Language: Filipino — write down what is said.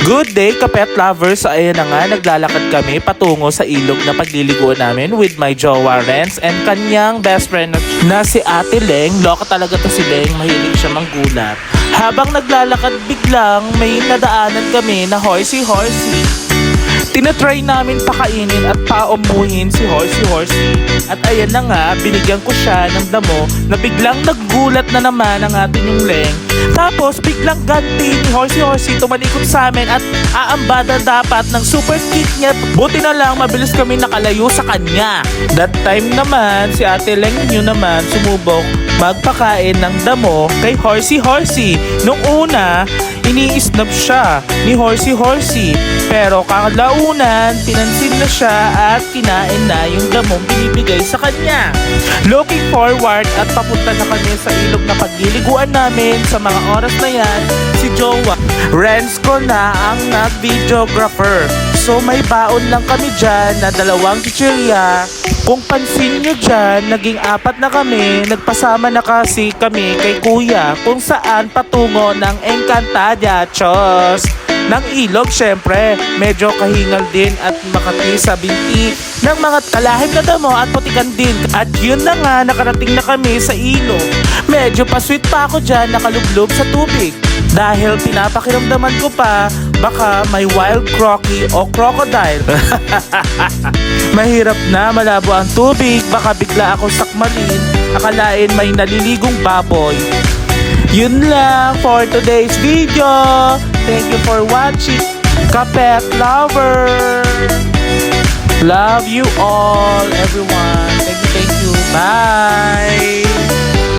Good day, kapet lovers! Ayan na nga, naglalakad kami patungo sa ilog na pagliliguan namin with my jowa Renz and kanyang best friend na si Ate Leng. Loka talaga to si Leng, mahilig siya manggulat. Habang naglalakad, biglang may nadaanan kami na horsey-horsey. Tinatry namin pakainin at paumuhin si horsey-horsey. At ayan na nga, binigyan ko siya ng damo na biglang naggulat na naman ang ating yung Leng. Tapos biglang ganti ni horsey-horsey tumalikod sa amin at aambada dapat ng super kick niya. Buti na lang mabilis kami nakalayo sa kanya. That time naman, si Ate Leng nyo naman sumubok magpakain ng damo kay horsey-horsey. Nung una, ini-snap siya ni horsey-horsey. Pero kalaunan, pinansin na siya at kinain na yung damong binibigay sa kanya. Looking forward at papunta na kami sa ilog na pagliliguan namin. Sa mga oras na yan, si Jowa Renz ko na ang nag-videographer. So may baon lang kami dyan na 2 chichirya. Kung pansin nyo dyan, naging 4 na kami. Nagpasama na kasi kami kay Kuya kung saan patungo ng Encantadia Chos ng ilog. Syempre, medyo kahingal din at makati sa binti ng mga kalahim na damo at putikan din. At yun na nga, nakarating na kami sa ilog. Medyo pa-sweet pa ako dyan, nakalublob sa tubig. Dahil pinapakiramdaman ko pa, baka may wild croaky o crocodile. Mahirap na, malabo ang tubig, baka bigla ako sakmalin. Akalain may naliligong baboy. Yun lang for today's video. Thank you for watching, Kapet Lover. Love you all, everyone. Thank you. Bye.